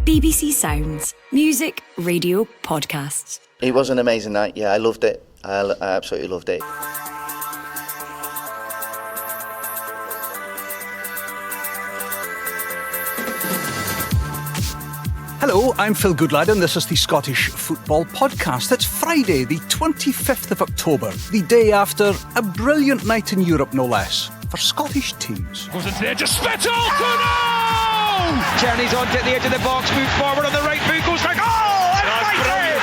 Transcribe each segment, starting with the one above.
BBC Sounds. Music, radio, podcasts. It was an amazing night. Yeah, I loved it. I absolutely loved it. Hello, I'm Phil Goodlad and this is the Scottish Football Podcast. It's Friday, the 25th of October, the day after a brilliant night in Europe, no less, for Scottish teams. Goes into the edge of Spittle! Journey's on to the edge of the box, moves forward on the right boot, goes like, oh, that's brilliant!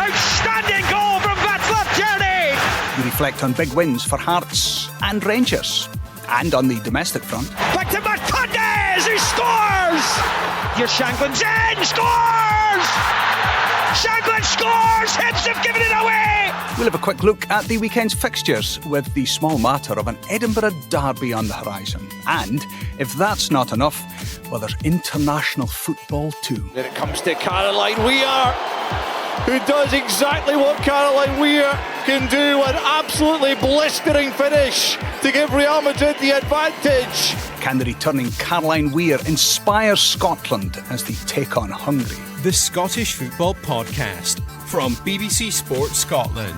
Outstanding goal from Václav Journey! We reflect on big wins for Hearts and Rangers, and on the domestic front. Back to Martinez, who scores! Here's Shankland's in, scores! Shankland scores! Hibs have given it away! We'll have a quick look at the weekend's fixtures with the small matter of an Edinburgh Derby on the horizon. And if that's not enough, well, there's international football too. Then it comes to Caroline Weir, who does exactly what Caroline Weir can do, an absolutely blistering finish to give Real Madrid the advantage. Can the returning Caroline Weir inspire Scotland as they take on Hungary? The Scottish Football Podcast from BBC Sports Scotland.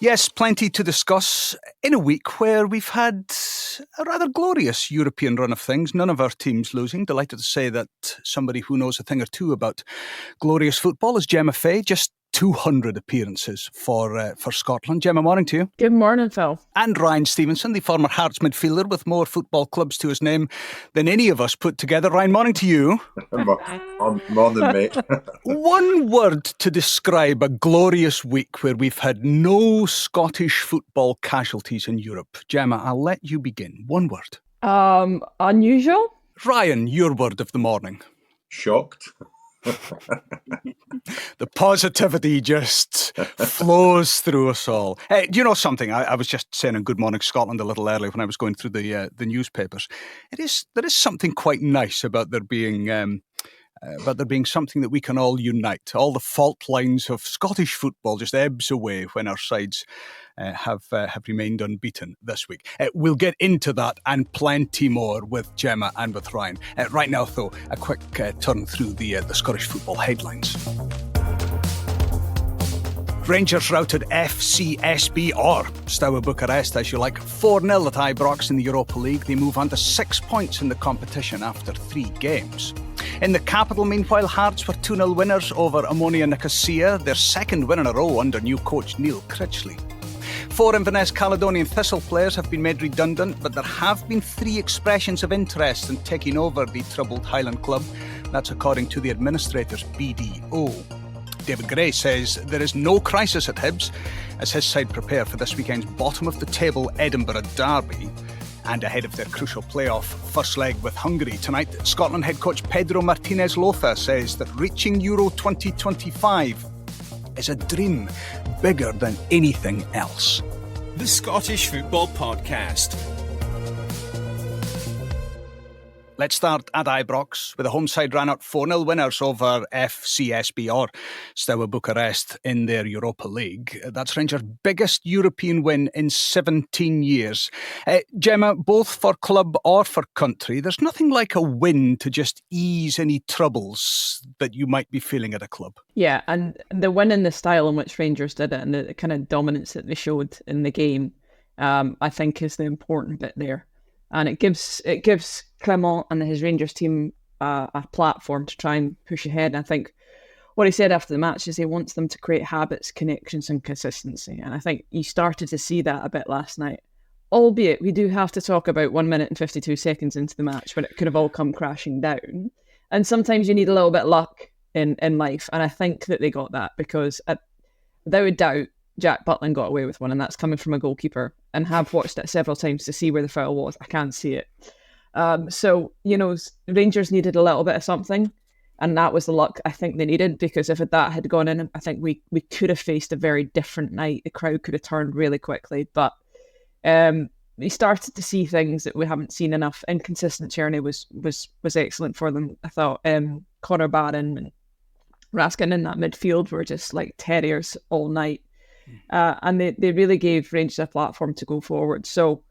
Yes, plenty to discuss in a week where we've had a rather glorious European run of things. None of our teams losing. Delighted to say that somebody who knows a thing or two about glorious football is Gemma Fay. Just 200 appearances for Scotland. Gemma, morning to you. Good morning, Phil. And Ryan Stevenson, the former Hearts midfielder with more football clubs to his name than any of us put together. Ryan, morning to you. Morning, mate. One word to describe a glorious week where we've had no Scottish football casualties in Europe. Gemma, I'll let you begin. One word. Unusual? Ryan, your word of the morning. Shocked. The positivity just flows through us all. Hey, do you know something? I was just saying on Good Morning Scotland a little earlier when I was going through the newspapers. There is something quite nice about there being something that we can all unite. All the fault lines of Scottish football just ebbs away when our sides have remained unbeaten this week. We'll get into that and plenty more with Gemma and with Ryan. Right now, though, a quick turn through the Scottish football headlines. Rangers routed FCSB, or Steaua Bucharest as you like, 4-0 at Ibrox in the Europa League. They move on to 6 points in the competition after 3 games. In the capital, meanwhile, Hearts were 2-0 winners over Omonia Nicosia, their second win in a row under new coach Neil Critchley. 4 Inverness Caledonian Thistle players have been made redundant, but there have been 3 expressions of interest in taking over the troubled Highland club. That's according to the administrator's BDO. David Gray says there is no crisis at Hibs as his side prepare for this weekend's bottom-of-the-table Edinburgh Derby. And ahead of their crucial playoff first leg with Hungary tonight, Scotland head coach Pedro Martinez-Loza says that reaching Euro 2025 is a dream bigger than anything else. The Scottish Football Podcast. Let's start at Ibrox, where the home side ran out 4-0 winners over FCSB, or Steaua Bucharest, in their Europa League. That's Rangers' biggest European win in 17 years. Gemma, both for club or for country, there's nothing like a win to just ease any troubles that you might be feeling at a club. Yeah, and the win in the style in which Rangers did it and the kind of dominance that they showed in the game, I think is the important bit there. And it gives Clement and his Rangers team a platform to try and push ahead. And I think what he said after the match is he wants them to create habits, connections and consistency. And I think you started to see that a bit last night. Albeit we do have to talk about 1 minute and 52 seconds into the match when it could have all come crashing down. And sometimes you need a little bit of luck in life. And I think that they got that because without a doubt, Jack Butland got away with one, and that's coming from a goalkeeper. And have watched it several times to see where the foul was. I can't see it. So, Rangers needed a little bit of something, and that was the luck I think they needed, because if that had gone in, I think we could have faced a very different night. The crowd could have turned really quickly, but we started to see things that we haven't seen enough. Inconsistent journey was excellent for them. I thought Connor Barron and Raskin in that midfield were just like terriers all night. And they really gave Rangers a platform to go forward. So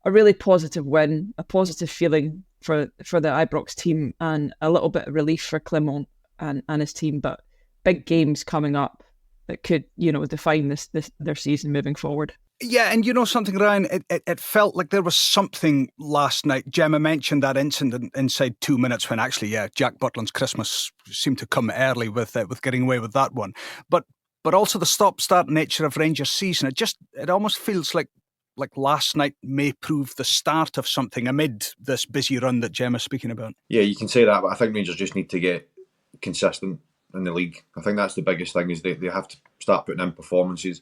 a really positive win, a positive feeling for the Ibrox team, and a little bit of relief for Clement and his team. But big games coming up that could, define their season moving forward. Yeah, and you know something, Ryan, it felt like there was something last night. Gemma mentioned that incident inside 2 minutes when actually, Jack Butland's Christmas seemed to come early with getting away with that one. But also the stop-start nature of Rangers' season. It almost feels like last night may prove the start of something amid this busy run that Gemma's speaking about. Yeah, you can say that, but I think Rangers just need to get consistent in the league. I think that's the biggest thing, is they have to start putting in performances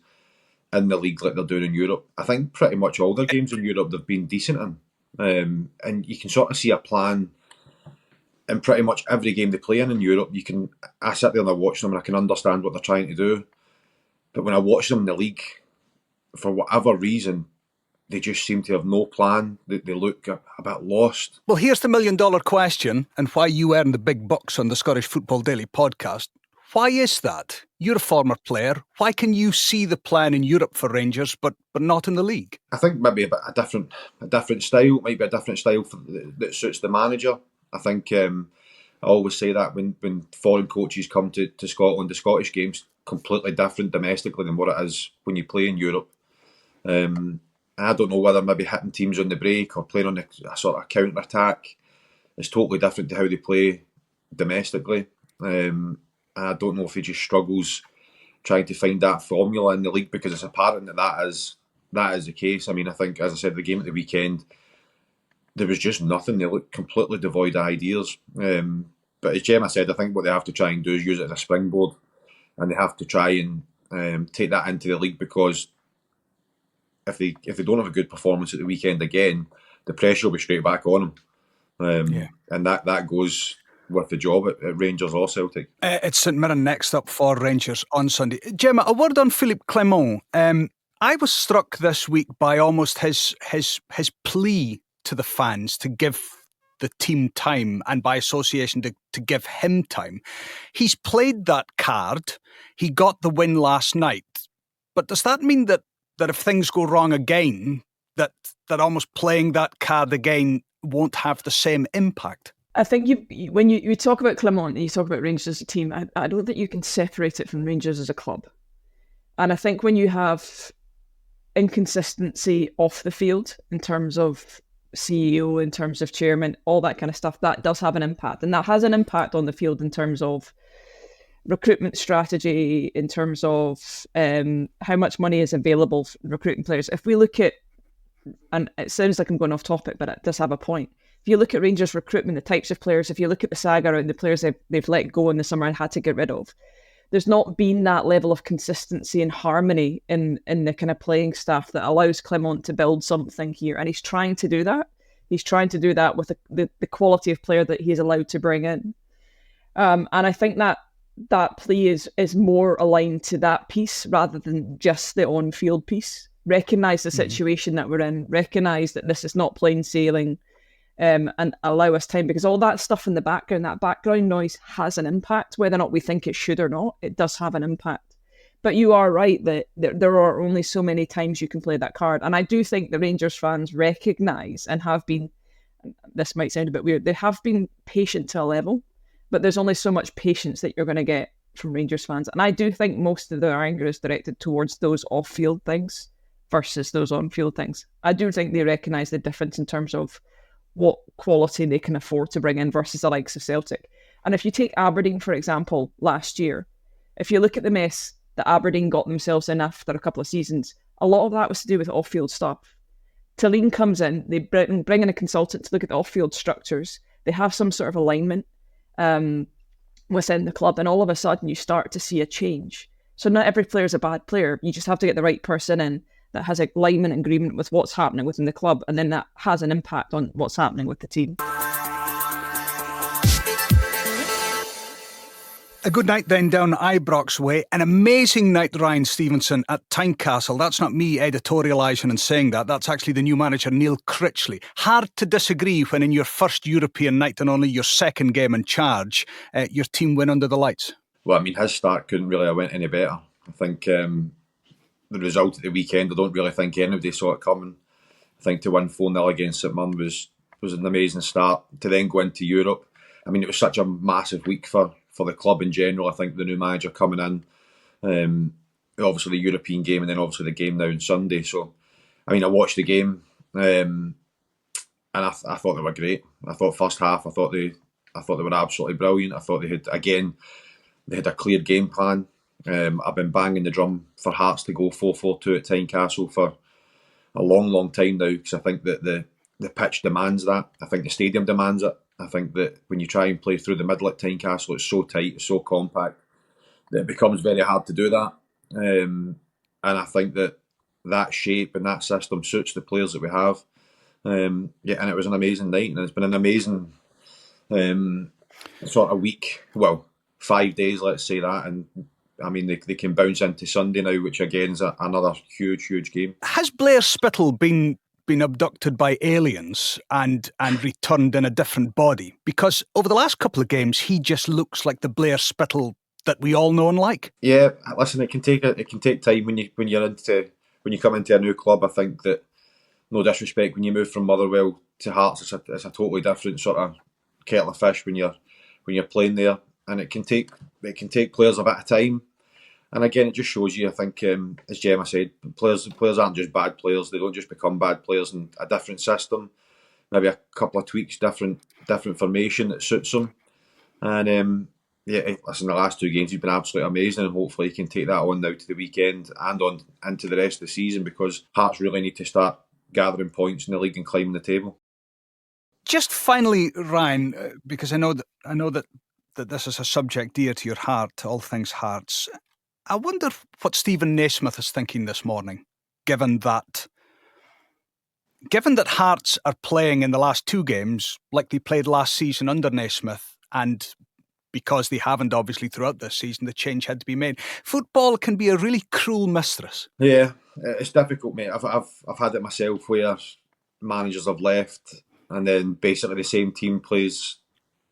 in the league like they're doing in Europe. I think pretty much all their games in Europe they've been decent in. And you can sort of see a plan in pretty much every game they play in Europe. I sit there and I watch them and I can understand what they're trying to do. But when I watch them in the league, for whatever reason, they just seem to have no plan. They look a bit lost. Well, here's the $1 million question, and why you earn the big bucks on the Scottish Football Daily podcast. Why is that? You're a former player. Why can you see the plan in Europe for Rangers, but not in the league? I think maybe a different style, might be a different style that suits the manager. I think I always say that when foreign coaches come to Scotland, the Scottish game's completely different domestically than what it is when you play in Europe. I don't know whether maybe hitting teams on the break or playing on a sort of counter-attack is totally different to how they play domestically. I don't know if he just struggles trying to find that formula in the league, because it's apparent that is the case. I mean, I think, as I said, the game at the weekend, there was just nothing. They looked completely devoid of ideas. But as Gemma said, I think what they have to try and do is use it as a springboard, and they have to try and take that into the league, because if they don't have a good performance at the weekend again, the pressure will be straight back on them. And that goes with the job at Rangers or Celtic. It's St Mirren next up for Rangers on Sunday. Gemma, a word on Philippe Clement. I was struck this week by almost his plea to the fans to give the team time, and by association to give him time. He's played that card. He got the win last night. But does that mean that if things go wrong again, that almost playing that card again won't have the same impact? I think when you talk about Clement and you talk about Rangers as a team, I don't think you can separate it from Rangers as a club. And I think when you have inconsistency off the field in terms of CEO, in terms of chairman, all that kind of stuff, that does have an impact. And that has an impact on the field in terms of recruitment strategy, in terms of how much money is available for recruiting players. If we look at, and it sounds like I'm going off topic, but it does have a point. If you look at Rangers recruitment, the types of players, if you look at the saga around the players they've let go in the summer and had to get rid of, there's not been that level of consistency and harmony in the kind of playing staff that allows Clement to build something here. And he's trying to do that. He's trying to do that with the quality of player that he's allowed to bring in. And I think that plea is more aligned to that piece rather than just the on-field piece. Recognise the situation that we're in, recognise that this is not plain sailing, and allow us time, because all that stuff in the background, that background noise, has an impact. Whether or not we think it should or not, it does have an impact. But you are right that there are only so many times you can play that card. And I do think the Rangers fans recognise and have been, this might sound a bit weird, they have been patient to a level, but there's only so much patience that you're going to get from Rangers fans. And I do think most of their anger is directed towards those off-field things versus those on-field things. I do think they recognise the difference in terms of what quality they can afford to bring in versus the likes of Celtic. And if you take Aberdeen, for example, last year, if you look at the mess that Aberdeen got themselves in after a couple of seasons, a lot of that was to do with off-field stuff. Talene comes in, they bring in a consultant to look at the off-field structures. They have some sort of alignment within the club, and all of a sudden you start to see a change. So not every player is a bad player. You just have to get the right person in that has alignment and agreement with what's happening within the club, and then that has an impact on what's happening with the team. A good night then down Ibrox way. An amazing night, Ryan Stevenson, at Tynecastle. That's not me editorialising and saying that. That's actually the new manager, Neil Critchley. Hard to disagree when in your first European night and only your second game in charge, your team win under the lights. Well, I mean, his start couldn't really have went any better. I think the result at the weekend, I don't really think anybody saw it coming. think to win 4-0 against St Mirren was an amazing start. To then go into Europe, I mean, it was such a massive week for the club in general. I think the new manager coming in, obviously the European game, and then obviously the game now on Sunday. So, I mean, I watched the game, and I thought they were great. I thought first half, I thought they were absolutely brilliant. I thought they had a clear game plan. I've been banging the drum for Hearts to go 4-4-2 at Tynecastle for a long, long time now, because I think that the pitch demands that. I think the stadium demands it. I think that when you try and play through the middle at Tynecastle, it's so tight, it's so compact, that it becomes very hard to do that. And I think that shape and that system suits the players that we have. And it was an amazing night, and it's been an amazing sort of week. Well, 5 days, let's say that. And I mean, they can bounce into Sunday now, which again is another huge, huge game. Has Blair Spittle been abducted by aliens and returned in a different body? Because over the last couple of games, he just looks like the Blair Spittle that we all know and like. Yeah, listen, it can take time when you come into a new club. I think that, no disrespect, when you move from Motherwell to Hearts, it's a totally different sort of kettle of fish when you're playing there, and it can take players a bit of time. And again, it just shows you, I think, as Gemma said, players aren't just bad players. They don't just become bad players in a different system. Maybe a couple of tweaks, different formation that suits them. And listen, the last 2 games he's been absolutely amazing, and hopefully he can take that on now to the weekend and on into the rest of the season, because Hearts really need to start gathering points in the league and climbing the table. Just finally, Ryan, because I know that this is a subject dear to your heart, all things Hearts. I wonder what Stephen Naismith is thinking this morning, given that Hearts are playing in the last 2 games like they played last season under Naismith, and because they haven't obviously throughout this season, the change had to be made. Football can be a really cruel mistress. Yeah, it's difficult, mate. I've had it myself where managers have left, and then basically the same team plays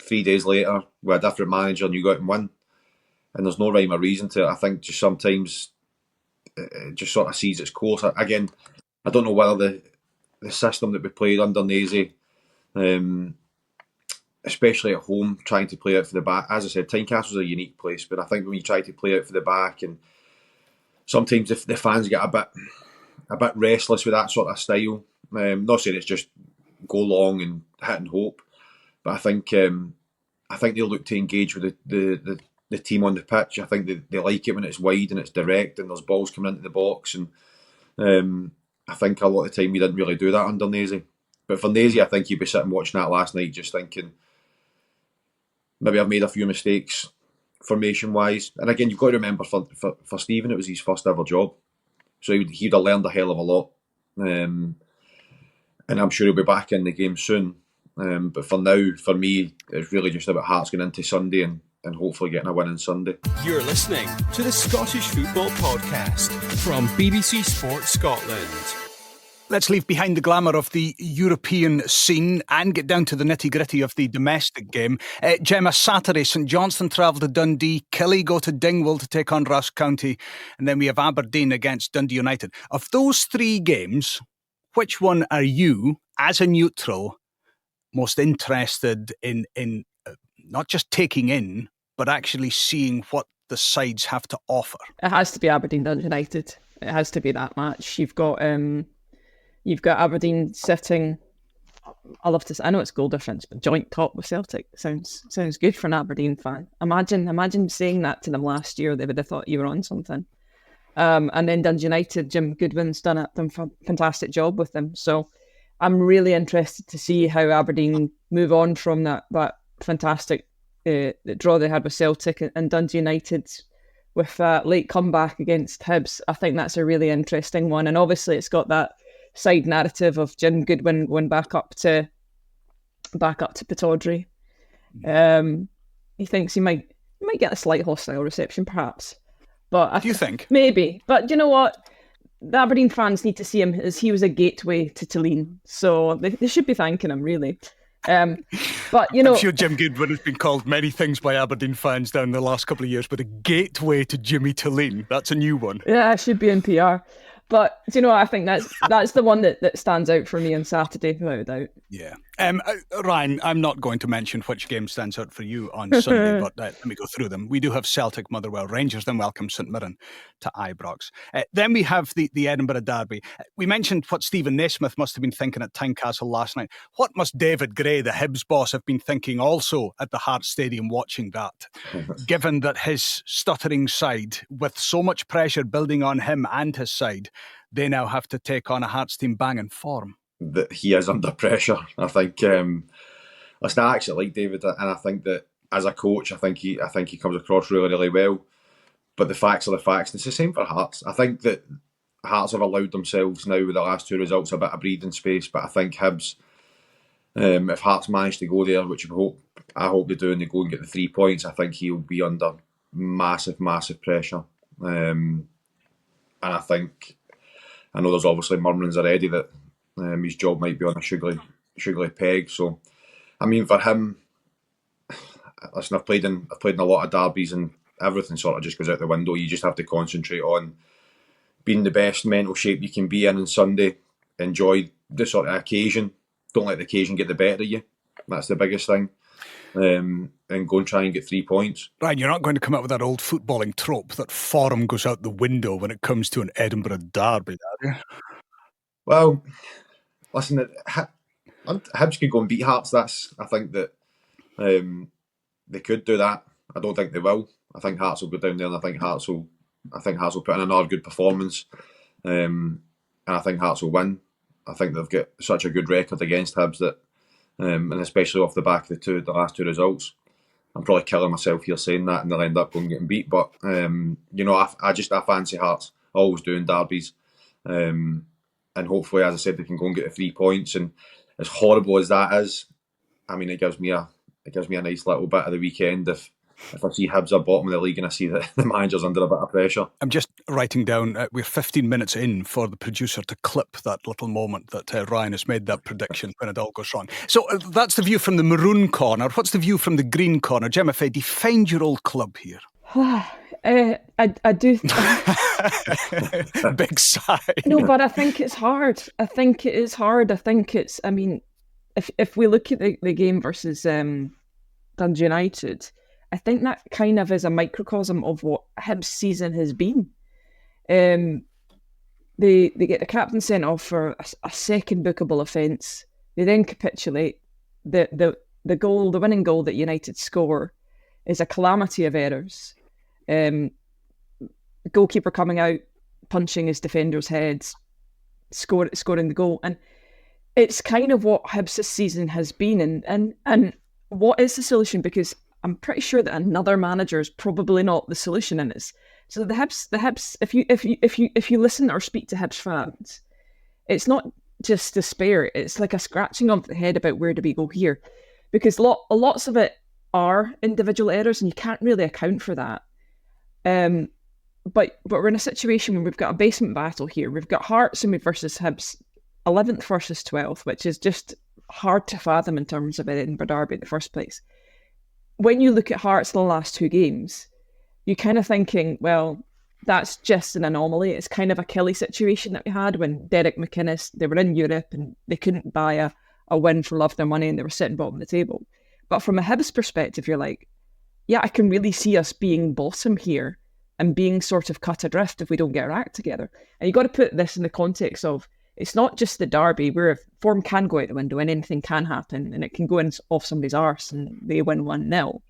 3 days later with a different manager, and you go out and win. And there's no rhyme or reason to it. I think just sometimes it just sort of sees its course. Again, I don't know whether the system that we played under Nazy, especially at home, trying to play out for the back. As I said, Tynecastle's a unique place, but I think when you try to play out for the back, and sometimes the fans get a bit restless with that sort of style. Not saying it's just go long and hit and hope, but I think they'll look to engage with the team on the pitch. I think they like it when it's wide and it's direct and there's balls coming into the box. And I think a lot of the time we didn't really do that under Nazy. But for Nazy, I think he'd be sitting watching that last night just thinking, maybe I've made a few mistakes formation-wise. And again, you've got to remember, for Stephen, it was his first ever job. So he'd have learned a hell of a lot. And I'm sure he'll be back in the game soon. But for now, for me, it's really just about Hearts going into Sunday and hopefully getting a win on Sunday. You're listening to the Scottish Football Podcast from BBC Sport Scotland. Let's leave behind the glamour of the European scene and get down to the nitty-gritty of the domestic game. Gemma, Saturday, St Johnstone travel to Dundee, Killie go to Dingwall to take on Ross County, and then we have Aberdeen against Dundee United. Of those 3 games, which one are you, as a neutral, most interested in not just taking in, but actually seeing what the sides have to offer? It has to be Aberdeen Dundee United. It has to be that match. You've got Aberdeen sitting, I know it's goal difference, but joint top with Celtic sounds good for an Aberdeen fan. Imagine saying that to them last year. They would have thought you were on something. And then Dundee United, Jim Goodwin's done a fantastic job with them. So I'm really interested to see how Aberdeen move on from that fantastic draw they had with Celtic, and Dundee United with that late comeback against Hibs. I think that's a really interesting one, and obviously it's got that side narrative of Jim Goodwin going back up to Pittodrie. He thinks he might get a slight hostile reception, perhaps. But do you think? Maybe. But you know what? The Aberdeen fans need to see him as he was a gateway to Tulleen, so they should be thanking him, really. But you know, I'm sure Jim Goodwin has been called many things by Aberdeen fans down the last couple of years, but a gateway to Jimmy Tulleen, that's a new one. Yeah, it should be in PR. But do you know what? I think that's the one that stands out for me on Saturday, without a doubt. Yeah. Ryan, I'm not going to mention which game stands out for you on Sunday, but let me go through them. We do have Celtic, Motherwell, Rangers, then welcome St Mirren to Ibrox. Then we have the Edinburgh Derby. We mentioned what Stephen Naismith must have been thinking at Tynecastle last night. What must David Gray, the Hibs boss, have been thinking also at the Hearts Stadium watching that? Given that his stuttering side, with so much pressure building on him and his side, they now have to take on a Hearts team banging form. That he is under pressure. I think. Listen, I actually like David, and I think that as a coach, I think he comes across really, really well. But the facts are the facts. And it's the same for Hearts. I think that Hearts have allowed themselves now with the last two results a bit of breathing space. But I think Hibs, if Hearts manage to go there, which I hope they do, and they go and get the 3 points, I think he'll be under massive, massive pressure. And I think, I know there's obviously murmurings already that his job might be on a sugary peg. So, I mean, for him, listen, I've played in a lot of derbies, and everything sort of just goes out the window. You just have to concentrate on being the best mental shape you can be in on Sunday. Enjoy the sort of occasion. Don't let the occasion get the better of you. That's the biggest thing. And go and try and get 3 points. Ryan, you're not going to come up with that old footballing trope that form goes out the window when it comes to an Edinburgh derby, are you? Well, listen, Hibs could go and beat Hearts. I think that they could do that. I don't think they will. I think Hearts will go down there, and I think Hearts will put in another good performance, and I think Hearts will win. I think they've got such a good record against Hibs that. And especially off the back of the last two results, I'm probably killing myself here saying that, and they'll end up going and getting beat. But I fancy Hearts. I always do in derbies, and hopefully, as I said, they can go and get the 3 points. And as horrible as that is, I mean, it gives me a nice little bit of the weekend if I see Hibs are bottom of the league and I see that the manager's under a bit of pressure. I'm just writing down, we're 15 minutes in for the producer to clip that little moment that Ryan has made that prediction when it all goes wrong. So that's the view from the maroon corner. What's the view from the green corner? Gemma, define your old club here. I do. Big sigh. No, but I think it's hard. I think it is hard. I mean, if we look at the game versus Dundee United, I think that kind of is a microcosm of what Hibs' season has been. They get the captain sent off for a second bookable offence. They then capitulate. The winning goal that United score is a calamity of errors. The goalkeeper coming out, punching his defenders' heads, scoring the goal, and it's kind of what Hibs' season has been. And what is the solution? Because I'm pretty sure that another manager is probably not the solution in this. So the Hibs, if you listen or speak to Hibs fans, it's not just despair. It's like a scratching of the head about where do we go here, because lots of it are individual errors, and you can't really account for that. But we're in a situation where we've got a basement battle here. We've got Hearts versus Hibs, 11th versus 12th, which is just hard to fathom in terms of an Edinburgh Derby in the first place. When you look at Hearts in the last two games, you're kind of thinking, well, that's just an anomaly. It's kind of a Kelly situation that we had when Derek McInnes, they were in Europe and they couldn't buy a win for love of their money, and they were sitting bottom of the table. But from a Hibs perspective, you're like, yeah, I can really see us being bottom here and being sort of cut adrift if we don't get our act together. And you've got to put this in the context of, it's not just the derby where form can go out the window and anything can happen, and it can go off somebody's arse and they win 1-0.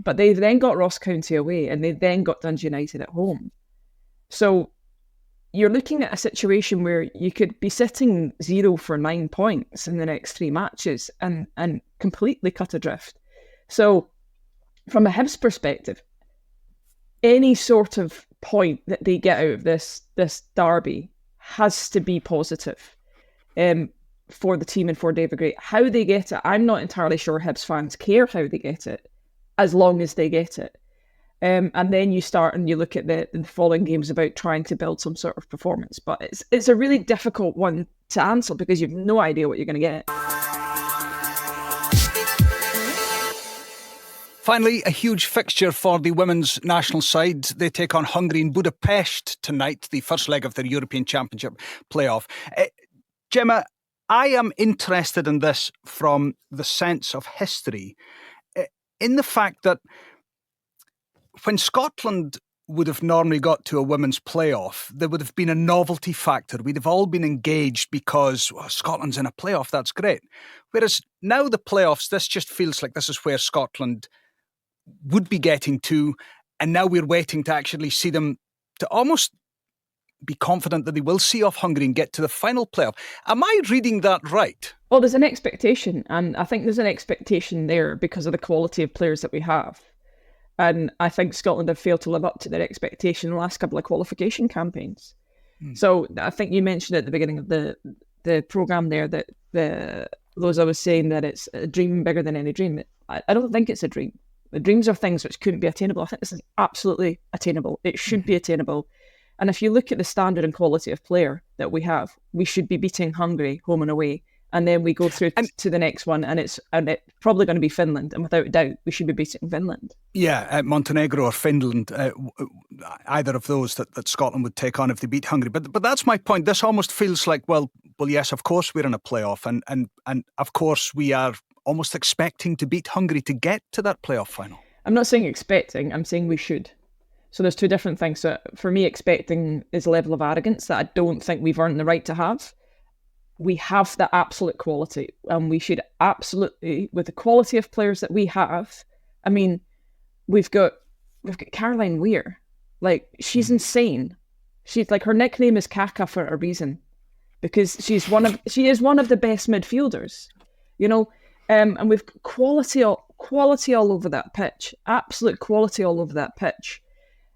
But they've then got Ross County away, and they then got Dundee United at home. So you're looking at a situation where you could be sitting 0 for 9 points in the next 3 matches and completely cut adrift. So from a Hibs perspective, any sort of point that they get out of this derby has to be positive for the team and for David Gray. How they get it, I'm not entirely sure Hibs fans care how they get it, as long as they get it. And then you start and you look at the following games about trying to build some sort of performance. But it's a really difficult one to answer because you've no idea what you're going to get. Finally, a huge fixture for the women's national side. They take on Hungary in Budapest tonight, the first leg of their European Championship playoff. Gemma, I am interested in this from the sense of history, in the fact that when Scotland would have normally got to a women's playoff, there would have been a novelty factor. We'd have all been engaged because Scotland's in a playoff, that's great. Whereas now the playoffs, this just feels like this is where Scotland would be getting to, and now we're waiting to actually see them to almost be confident that they will see off Hungary and get to the final playoff. Am I reading that right? Well, there's an expectation, and I think there's an expectation there because of the quality of players that we have. And I think Scotland have failed to live up to their expectation in the last couple of qualification campaigns. So I think you mentioned at the beginning of the programme there that Loza was saying that it's a dream bigger than any dream. I don't think it's a dream. The dreams are things which couldn't be attainable. I think this is absolutely attainable. It should be attainable. And if you look at the standard and quality of player that we have, we should be beating Hungary home and away. And then we go through to the next one, and it's probably going to be Finland. And without doubt, we should be beating Finland. Yeah, Montenegro or Finland, either of those that Scotland would take on if they beat Hungary. But that's my point. This almost feels like, well, yes, of course we're in a playoff. And of course we are almost expecting to beat Hungary to get to that playoff final. I'm not saying expecting, I'm saying we should. So there's two different things. So for me, expecting is a level of arrogance that I don't think we've earned the right to have. We have the absolute quality, and we should absolutely, with the quality of players that we have, I mean, we've got Caroline Weir. Like, she's insane. She's like, her nickname is Kaka for a reason, because she is one of the best midfielders, you know, and we've quality all over that pitch, absolute quality all over that pitch.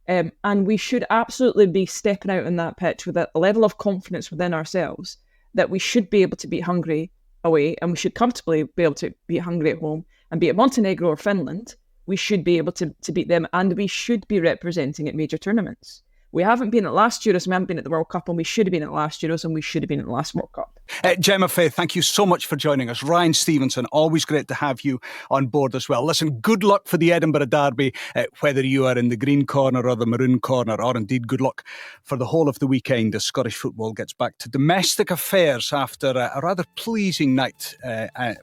And we should absolutely be stepping out on that pitch with a level of confidence within ourselves that we should be able to beat Hungary away, and we should comfortably be able to beat Hungary at home, and be it Montenegro or Finland, we should be able to beat them, and we should be representing at major tournaments. We haven't been at last Euros, we haven't been at the World Cup, and we should have been at last Euros, and we should have been at the last World Cup. Gemma Faye, thank you so much for joining us. Ryan Stevenson, always great to have you on board as well. Listen, good luck for the Edinburgh Derby, whether you are in the green corner or the maroon corner, or indeed good luck for the whole of the weekend as Scottish football gets back to domestic affairs after a rather pleasing night,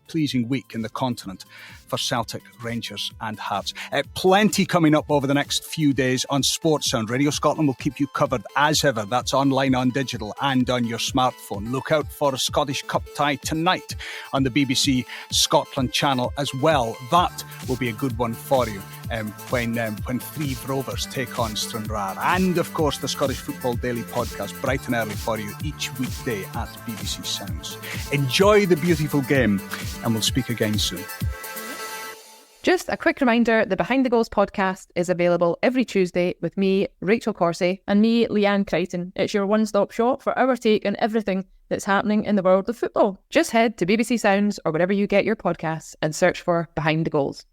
pleasing week in the continent for Celtic, Rangers and Hearts. Plenty coming up over the next few days on Sports Sound. Radio Scotland will keep you covered as ever. That's online, on digital and on your smartphone. Look out for a Scottish Cup tie tonight on the BBC Scotland channel as well. That will be a good one for you when Threave Rovers take on Stranraer. And of course the Scottish Football Daily podcast, bright and early for you each weekday at BBC Sounds. Enjoy the beautiful game, and we'll speak again soon. Just a quick reminder, the Behind the Goals podcast is available every Tuesday with me, Rachel Corsey. And me, Leanne Crichton. It's your one-stop shop for our take on everything that's happening in the world of football. Just head to BBC Sounds or wherever you get your podcasts and search for Behind the Goals.